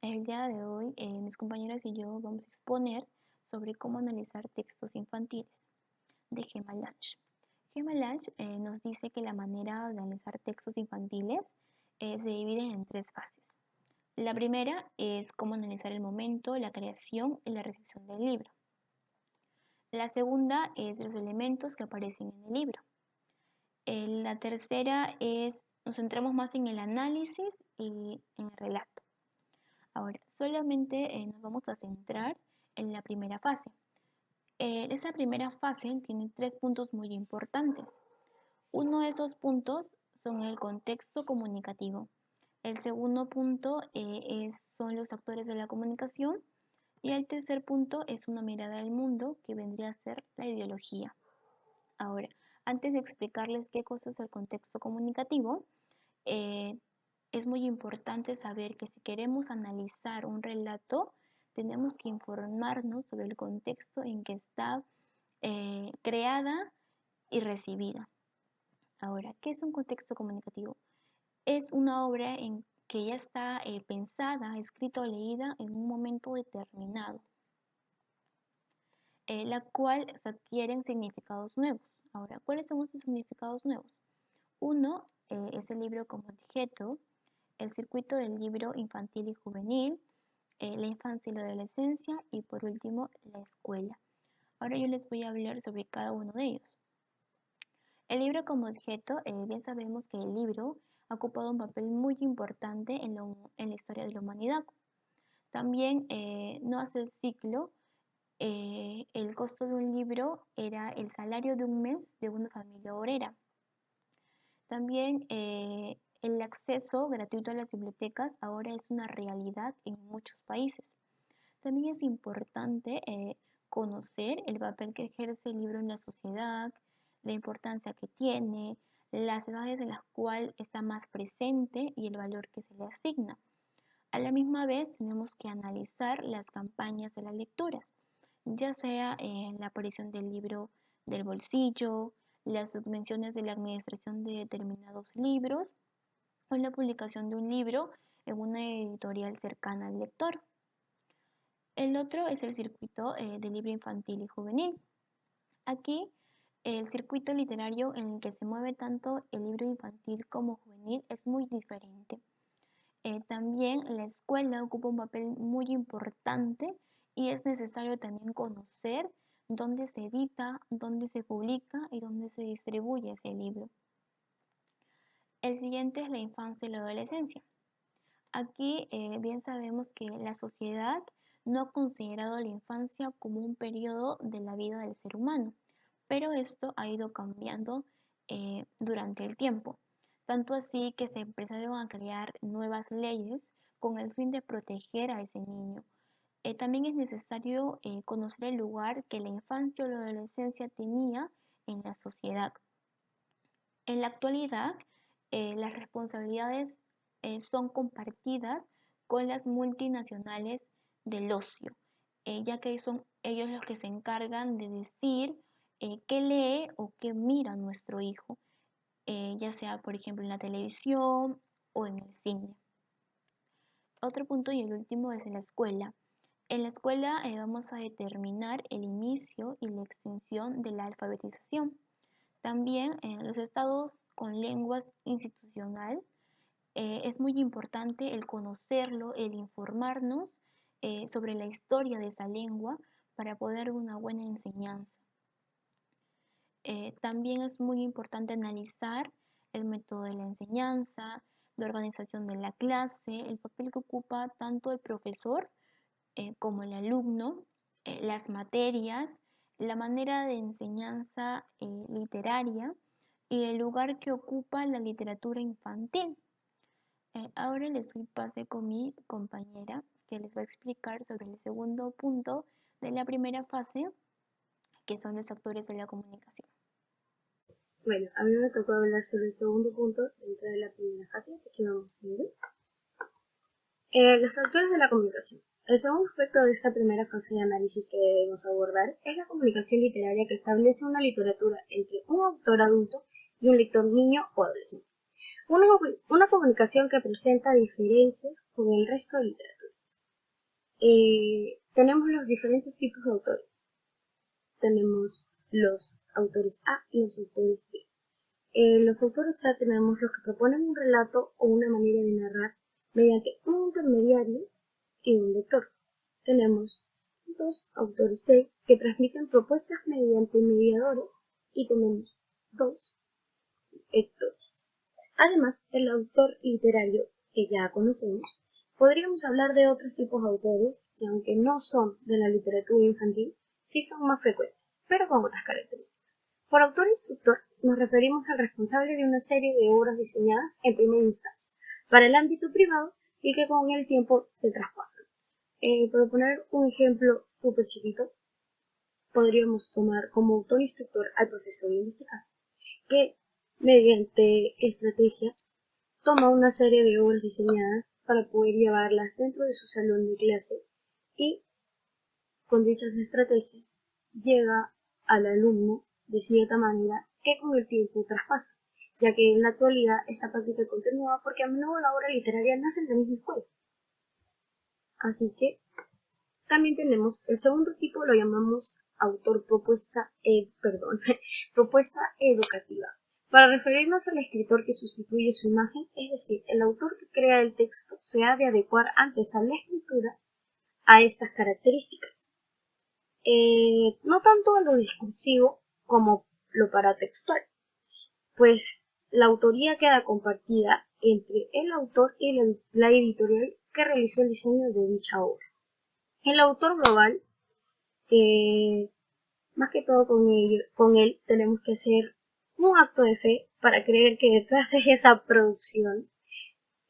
El día de hoy, mis compañeras y yo vamos a exponer sobre cómo analizar textos infantiles de Gemma Lange. Gemma Lange nos dice que la manera de analizar textos infantiles se divide en tres fases. La primera es cómo analizar el momento, la creación y la recepción del libro. La segunda es los elementos que aparecen en el libro. La tercera es, nos centramos más en el análisis y en el relato. Ahora, solamente nos vamos a centrar en la primera fase. Esa primera fase tiene tres puntos muy importantes. Uno de esos puntos son el contexto comunicativo. El segundo punto son los actores de la comunicación. Y el tercer punto es una mirada al mundo que vendría a ser la ideología. Ahora, antes de explicarles qué cosa es el contexto comunicativo, es muy importante saber que si queremos analizar un relato, tenemos que informarnos sobre el contexto en que está creada y recibida. Ahora, ¿qué es un contexto comunicativo? Es una obra en que ya está pensada, escrita o leída en un momento determinado, la cual se adquieren significados nuevos. Ahora, ¿cuáles son estos significados nuevos? Uno es el libro como objeto, el circuito del libro infantil y juvenil, la infancia y la adolescencia y por último la escuela. Ahora yo les voy a hablar sobre cada uno de ellos. El libro como objeto, bien sabemos que el libro ha ocupado un papel muy importante en la historia de la humanidad. También no hace el siglo, el costo de un libro era el salario de un mes de una familia obrera. También el acceso gratuito a las bibliotecas ahora es una realidad en muchos países. También es importante conocer el papel que ejerce el libro en la sociedad, la importancia que tiene, las edades en las cuales está más presente y el valor que se le asigna. A la misma vez tenemos que analizar las campañas de las lecturas, ya sea la aparición del libro del bolsillo, las subvenciones de la administración de determinados libros o la publicación de un libro en una editorial cercana al lector. El otro es el circuito de libro infantil y juvenil. Aquí el circuito literario en el que se mueve tanto el libro infantil como juvenil es muy diferente. También la escuela ocupa un papel muy importante y es necesario también conocer dónde se edita, dónde se publica y dónde se distribuye ese libro. El siguiente es la infancia y la adolescencia. Aquí bien sabemos que la sociedad no ha considerado la infancia como un periodo de la vida del ser humano, pero esto ha ido cambiando durante el tiempo. Tanto así que se empezaron a crear nuevas leyes con el fin de proteger a ese niño. También es necesario conocer el lugar que la infancia o la adolescencia tenía en la sociedad. En la actualidad, las responsabilidades son compartidas con las multinacionales del ocio, ya que son ellos los que se encargan de decir qué lee o qué mira nuestro hijo, ya sea por ejemplo en la televisión o en el cine. Otro punto y el último es en la escuela. En la escuela vamos a determinar el inicio y la extensión de la alfabetización. También en los estados con lenguas institucional es muy importante el conocerlo, el informarnos sobre la historia de esa lengua para poder dar una buena enseñanza. También es muy importante analizar el método de la enseñanza, la organización de la clase, el papel que ocupa tanto el profesor como el alumno, las materias, la manera de enseñanza literaria y el lugar que ocupa la literatura infantil. Ahora les doy pase con mi compañera que les va a explicar sobre el segundo punto de la primera fase, que son los actores de la comunicación. Bueno, a mí me tocó hablar sobre el segundo punto dentro de la primera fase, así que vamos a ver. Los actores de la comunicación. El segundo aspecto de esta primera fase de análisis que debemos abordar es la comunicación literaria, que establece una literatura entre un autor adulto y un lector niño o adolescente. Una comunicación que presenta diferencias con el resto de literaturas. tenemos los diferentes tipos de autores. Tenemos los autores A y los autores B. Los autores A tenemos los que proponen un relato o una manera de narrar mediante un intermediario y un lector. Tenemos dos autores B que transmiten propuestas mediante mediadores y tenemos dos lectores. Además, el autor literario que ya conocemos, podríamos hablar de otros tipos de autores que aunque no son de la literatura infantil, sí son más frecuentes, pero con otras características. Por autor instructor nos referimos al responsable de una serie de obras diseñadas en primera instancia para el ámbito privado y que con el tiempo se traspasan. Por poner un ejemplo súper chiquito, podríamos tomar como autor instructor al profesor en este caso, que mediante estrategias toma una serie de obras diseñadas para poder llevarlas dentro de su salón de clase y con dichas estrategias llega al alumno de cierta manera que con el tiempo traspasa, ya que en la actualidad esta práctica continúa porque a menudo la obra literaria nace en la misma escuela. Así que también tenemos el segundo tipo, lo llamamos autor propuesta educativa, para referirnos al escritor que sustituye su imagen, es decir, el autor que crea el texto se ha de adecuar antes a la escritura a estas características. No tanto a lo discursivo como lo paratextual, pues la autoría queda compartida entre el autor y la editorial que realizó el diseño de dicha obra. El autor global, más que todo con él tenemos que hacer un acto de fe para creer que detrás de esa producción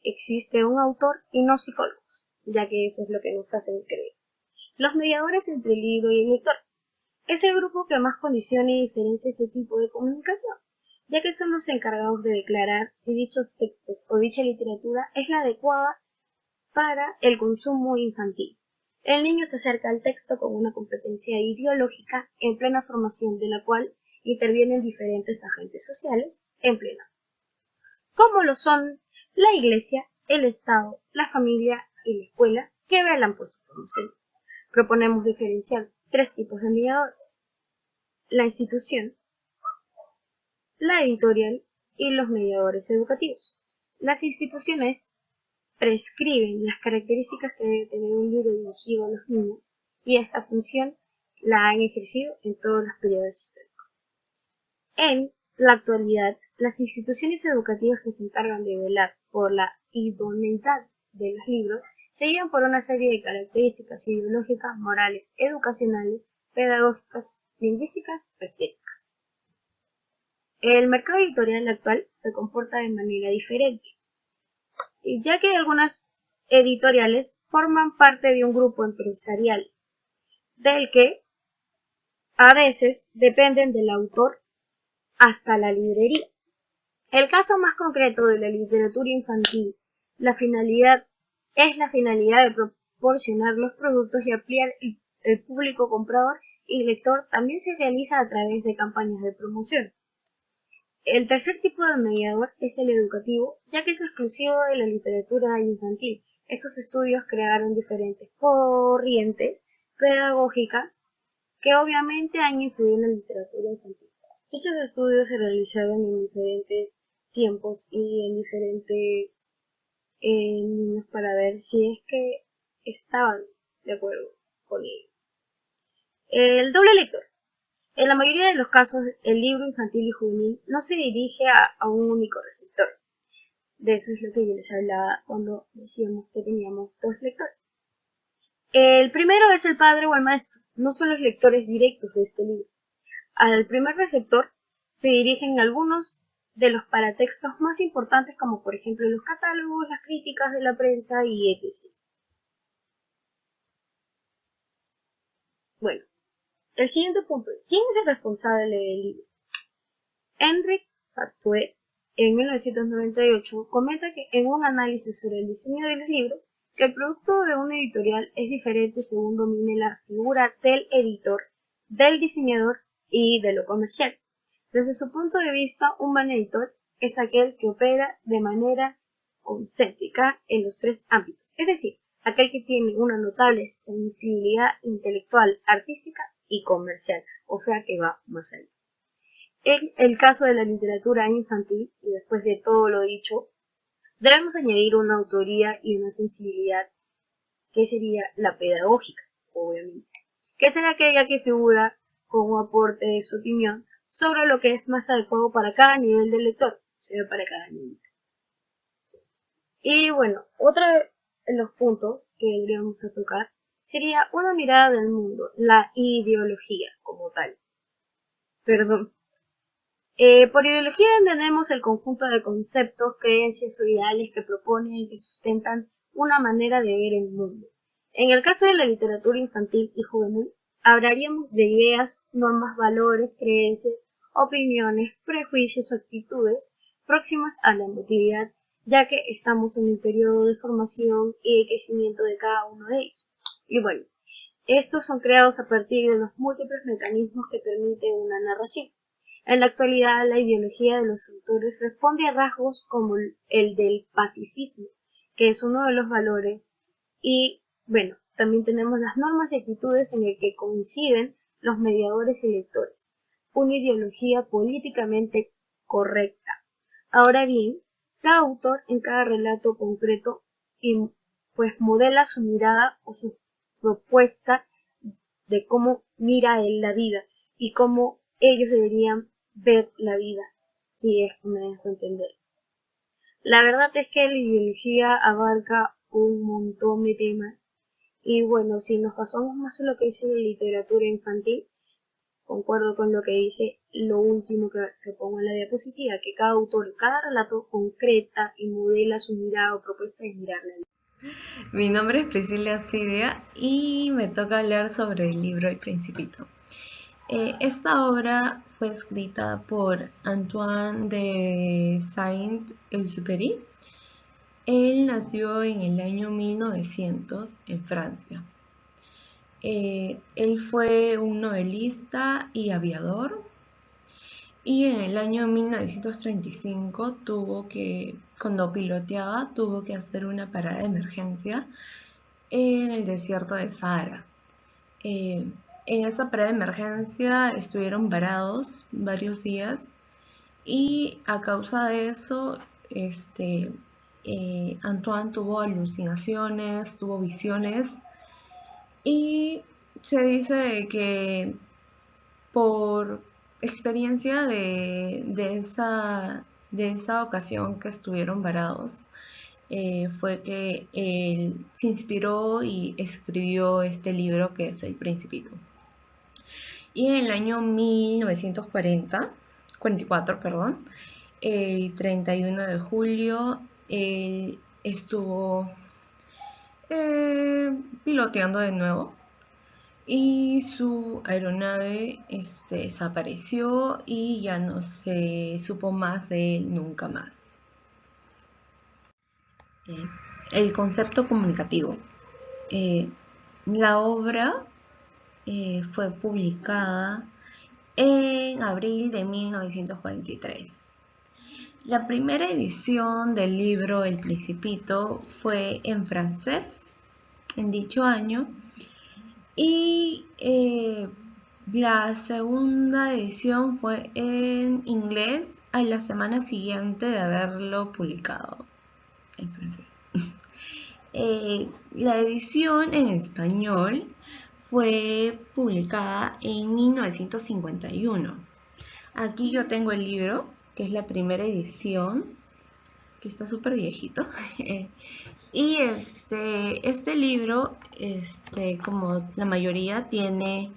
existe un autor y no psicólogos, ya que eso es lo que nos hacen creer. Los mediadores entre el libro y el lector es el grupo que más condiciona y diferencia este tipo de comunicación, ya que son los encargados de declarar si dichos textos o dicha literatura es la adecuada para el consumo infantil. El niño se acerca al texto con una competencia ideológica en plena formación de la cual intervienen diferentes agentes sociales en plena, como lo son la iglesia, el Estado, la familia y la escuela, que velan por su formación. Proponemos diferenciar tres tipos de mediadores: la institución, la editorial y los mediadores educativos. Las instituciones prescriben las características que debe tener un libro dirigido a los niños y esta función la han ejercido en todos los periodos históricos. En la actualidad, las instituciones educativas que se encargan de velar por la idoneidad de los libros se guían por una serie de características ideológicas, morales, educacionales, pedagógicas, lingüísticas o estéticas. El mercado editorial actual se comporta de manera diferente, ya que algunas editoriales forman parte de un grupo empresarial, del que a veces dependen del autor hasta la librería. El caso más concreto de la literatura infantil, la finalidad de proporcionar los productos y ampliar el público comprador y lector, también se realiza a través de campañas de promoción. El tercer tipo de mediador es el educativo, ya que es exclusivo de la literatura infantil. Estos estudios crearon diferentes corrientes pedagógicas que obviamente han influido en la literatura infantil. Dichos estudios se realizaron en diferentes tiempos y en diferentes niños para ver si es que estaban de acuerdo con ello. El doble lector. En la mayoría de los casos, el libro infantil y juvenil no se dirige a un único receptor. De eso es lo que yo les hablaba cuando decíamos que teníamos dos lectores. El primero es el padre o el maestro, no son los lectores directos de este libro. Al primer receptor se dirigen algunos de los paratextos más importantes, como por ejemplo los catálogos, las críticas de la prensa y etc. Bueno, el siguiente punto es: ¿quién es el responsable del libro? Henrik Sattue, en 1998, comenta que en un análisis sobre el diseño de los libros, que el producto de una editorial es diferente según domine la figura del editor, del diseñador y de lo comercial. Desde su punto de vista, un buen editor es aquel que opera de manera concéntrica en los tres ámbitos, es decir, aquel que tiene una notable sensibilidad intelectual, artística y comercial, o sea que va más allá. En el caso de la literatura infantil, y después de todo lo dicho, debemos añadir una autoría y una sensibilidad que sería la pedagógica, obviamente, que será aquella que figura como aporte de su opinión sobre lo que es más adecuado para cada nivel del lector, o sea, para cada niño. Y bueno, otro de los puntos que vendríamos a tocar sería una mirada del mundo, la ideología como tal. Perdón. Por ideología entendemos el conjunto de conceptos, creencias o ideales que proponen y que sustentan una manera de ver el mundo. En el caso de la literatura infantil y juvenil, hablaríamos de ideas, normas, valores, creencias, opiniones, prejuicios, actitudes próximas a la emotividad, ya que estamos en el periodo de formación y de crecimiento de cada uno de ellos. Y bueno, estos son creados a partir de los múltiples mecanismos que permiten una narración. En la actualidad, la ideología de los autores responde a rasgos como el del pacifismo, que es uno de los valores, y bueno, también tenemos las normas y actitudes en el que coinciden los mediadores y lectores, una ideología políticamente correcta. Ahora bien, cada autor en cada relato concreto pues modela su mirada o su propuesta de cómo mira él la vida y cómo ellos deberían ver la vida, si es que me dejo entender. La verdad es que la ideología abarca un montón de temas y bueno, si nos basamos más en lo que dice la literatura infantil, concuerdo con lo que dice lo último que pongo en la diapositiva, que cada autor, cada relato concreta y modela su mirada o propuesta de mirar la vida. Mi nombre es Priscila Cidia y me toca hablar sobre el libro El Principito. Esta obra fue escrita por Antoine de Saint-Exupéry. Él nació en el año 1900 en Francia. Él fue un novelista y aviador, y en el año 1935 cuando piloteaba, tuvo que hacer una parada de emergencia en el desierto de Sahara. En esa parada de emergencia estuvieron varados varios días y a causa de eso Antoine tuvo alucinaciones, tuvo visiones, y se dice que por experiencia de esa ocasión que estuvieron varados, fue que él se inspiró y escribió este libro que es El Principito. Y en el año 1944, el 31 de julio, él estuvo piloteando de nuevo y su aeronave desapareció y ya no se supo más de él nunca más. El concepto comunicativo. La obra fue publicada en abril de 1943. La primera edición del libro El Principito fue en francés en dicho año, y la segunda edición fue en inglés a la semana siguiente de haberlo publicado en francés. La edición en español fue publicada en 1951. Aquí yo tengo el libro, que es la primera edición, que está súper viejito. Y este libro, como la mayoría, tiene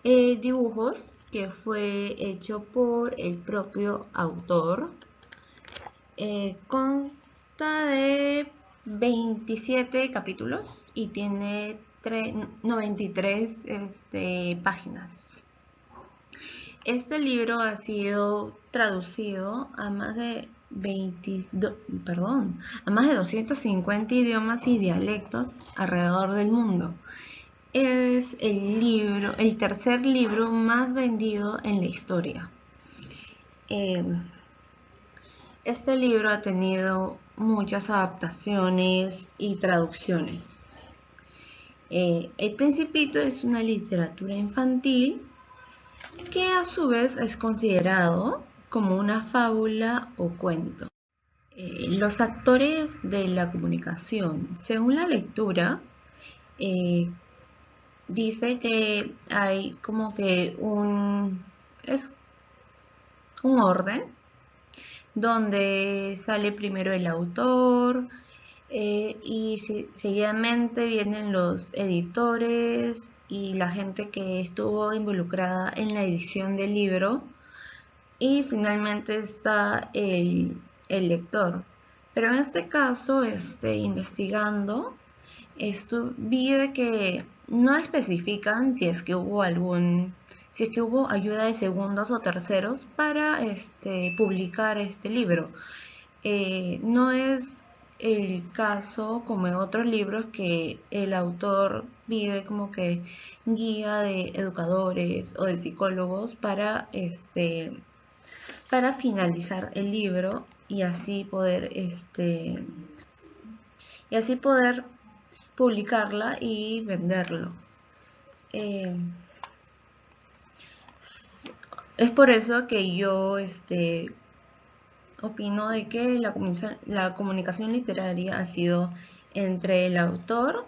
dibujos que fue hecho por el propio autor. Consta de 27 capítulos y tiene 93 páginas. Este libro ha sido traducido a más de 250 idiomas y dialectos alrededor del mundo. Es el tercer libro más vendido en la historia. Este libro ha tenido muchas adaptaciones y traducciones. El Principito es una literatura infantil que a su vez es considerado como una fábula o cuento. Los actores de la comunicación, según la lectura, dice que hay como que es un orden donde sale primero el autor y seguidamente vienen los editores y la gente que estuvo involucrada en la edición del libro y finalmente está el lector. Pero en este caso, investigando, vi de que no especifican si es que hubo ayuda de segundos o terceros para publicar este libro. No es el caso como en otros libros que el autor pide como que guía de educadores o de psicólogos para finalizar el libro y así poder publicarla y venderlo. Es por eso que yo opino de que la comunicación literaria ha sido entre el autor.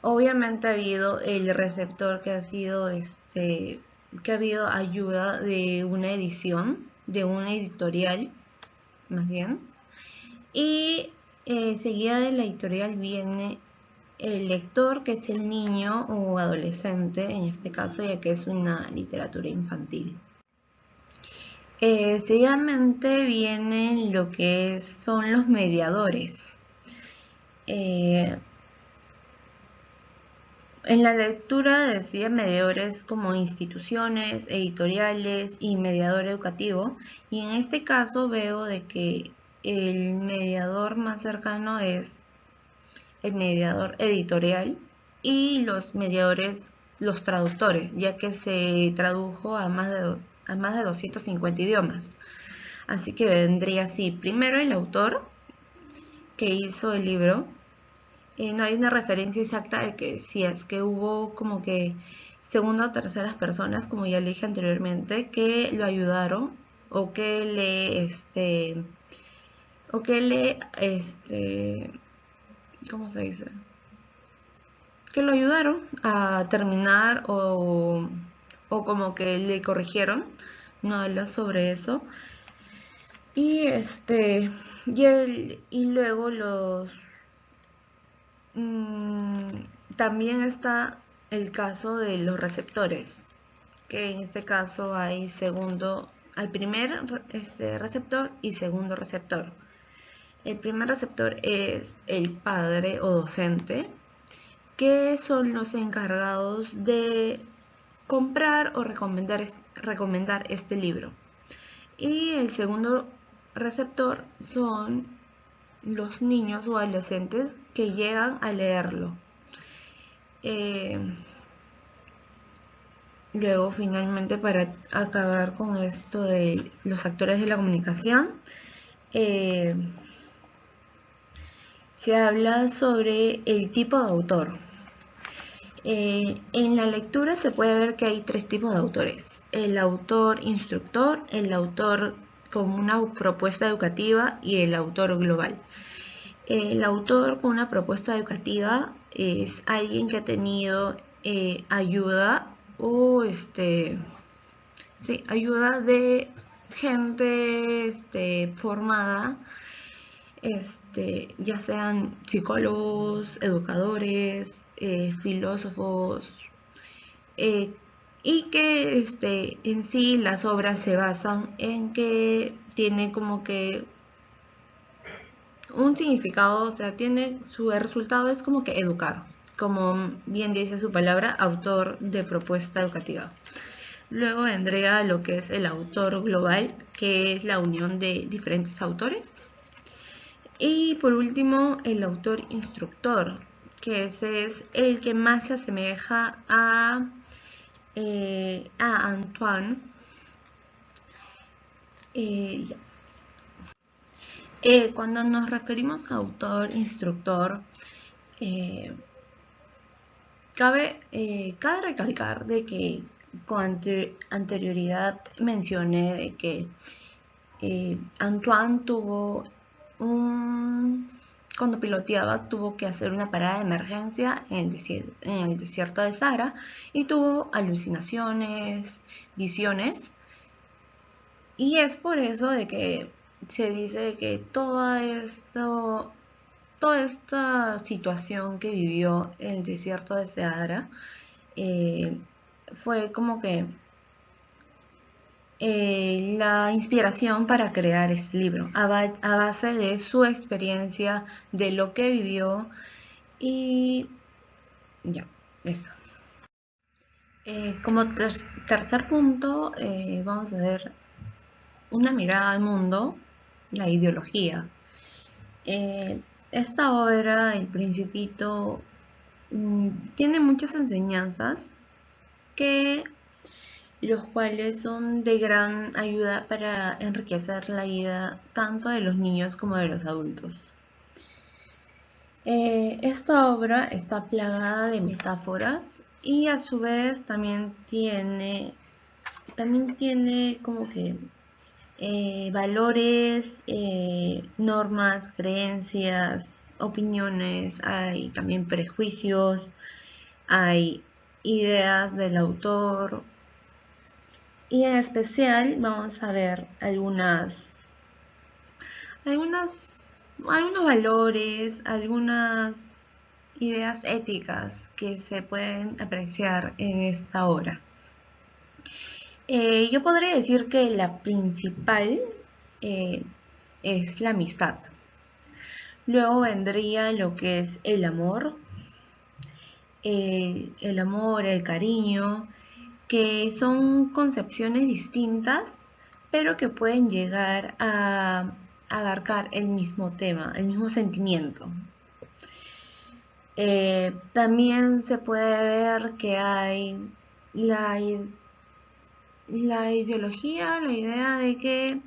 Obviamente ha habido el receptor que ha habido ayuda de una edición, de una editorial, más bien. Y seguida de la editorial viene el lector, que es el niño o adolescente, en este caso, ya que es una literatura infantil. Seguidamente vienen lo que son los mediadores. En la lectura decía mediadores como instituciones, editoriales y mediador educativo, y en este caso veo de que el mediador más cercano es el mediador editorial y los mediadores, los traductores, ya que se tradujo a más de 250 idiomas. Así que vendría así, primero el autor que hizo el libro. No hay una referencia exacta de que si es que hubo como que segunda o terceras personas, como ya le dije anteriormente, que lo ayudaron o que ¿cómo se dice? Que lo ayudaron a terminar o como que le corrigieron. No habla sobre eso. Y y luego también está el caso de los receptores, que en este caso hay primer receptor y segundo receptor. El primer receptor es el padre o docente, que son los encargados de comprar o recomendar este libro. Y el segundo receptor son los niños o adolescentes que llegan a leerlo. Luego, finalmente, para acabar con esto de los actores de la comunicación, se habla sobre el tipo de autor. En la lectura se puede ver que hay tres tipos de autores: el autor instructor, el autor con una propuesta educativa y el autor global. El autor con una propuesta educativa es alguien que ha tenido ayuda o ayuda de gente formada, ya sean psicólogos, educadores, filósofos, y que en sí las obras se basan en que tiene como que un significado, o sea, su resultado es como que educar, como bien dice su palabra, autor de propuesta educativa. Luego vendría lo que es el autor global, que es la unión de diferentes autores. Y por último, el autor instructor, que ese es el que más se asemeja a Antoine. Cuando nos referimos a autor instructor, cabe recalcar de que con anterioridad mencioné de que Antoine cuando piloteaba tuvo que hacer una parada de emergencia en el desierto de Sahara y tuvo alucinaciones, visiones, y es por eso de que se dice de que toda esta situación que vivió en el desierto de Sahara eh, fue como que la inspiración para crear este libro, a base de su experiencia, de lo que vivió y ya, eso. Como tercer punto, vamos a ver una mirada al mundo, la ideología. Esta obra, El Principito, tiene muchas enseñanzas que los cuales son de gran ayuda para enriquecer la vida tanto de los niños como de los adultos. Esta obra está plagada de metáforas y a su vez también tiene como que valores, normas, creencias, opiniones, hay también prejuicios, hay ideas del autor, y en especial vamos a ver algunas, algunos valores, algunas ideas éticas que se pueden apreciar en esta obra. Yo podría decir que la principal eh, es la amistad. Luego vendría lo que es el amor, el cariño, que son concepciones distintas, pero que pueden llegar a abarcar el mismo tema, el mismo sentimiento. También se puede ver que hay la, la ideología, la idea de que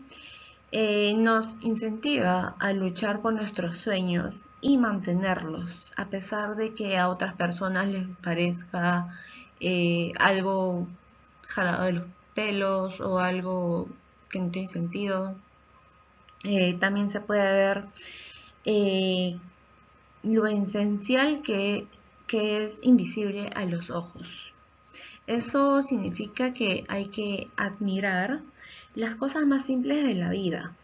nos incentiva a luchar por nuestros sueños y mantenerlos, a pesar de que a otras personas les parezca algo jalado de los pelos o algo que no tiene sentido. También se puede ver eh, lo esencial que es invisible a los ojos. Eso significa que hay que admirar las cosas más simples de la vida.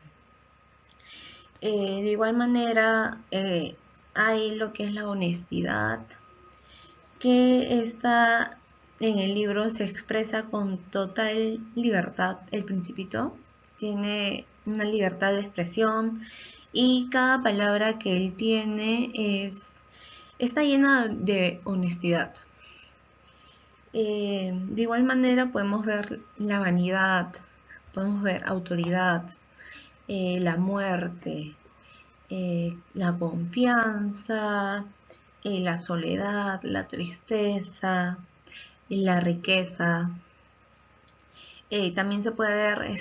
De igual manera, hay lo que es la honestidad, que está en el libro, se expresa con total libertad. El Principito tiene una libertad de expresión y cada palabra que él tiene está llena de honestidad. De igual manera podemos ver la vanidad, podemos ver autoridad, la muerte, la confianza, la soledad, la tristeza, la riqueza. También se puede ver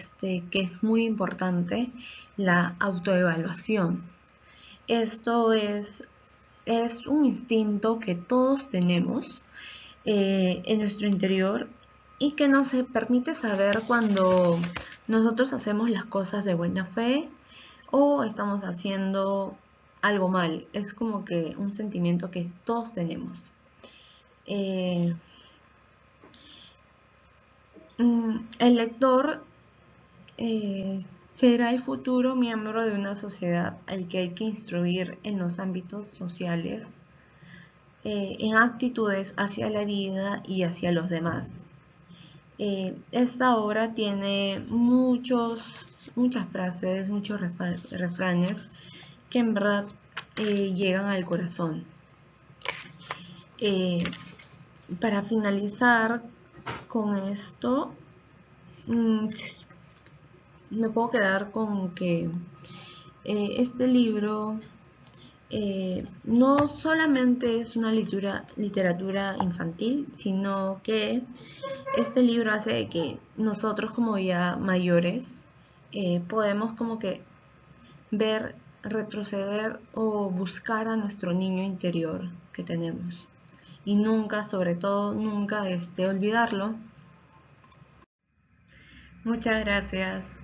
que es muy importante la autoevaluación. Esto es un instinto que todos tenemos en nuestro interior y que nos permite saber cuando nosotros hacemos las cosas de buena fe o estamos haciendo algo mal. Es como que un sentimiento que todos tenemos. El lector será el futuro miembro de una sociedad al que hay que instruir en los ámbitos sociales, en actitudes hacia la vida y hacia los demás. Esta obra tiene muchas frases, muchos refranes que en verdad llegan al corazón. Para finalizar con esto, me puedo quedar con que este libro no solamente es una literatura infantil, sino que este libro hace que nosotros como ya mayores podemos como que ver, retroceder o buscar a nuestro niño interior que tenemos. y nunca, sobre todo, nunca olvidarlo. Muchas gracias.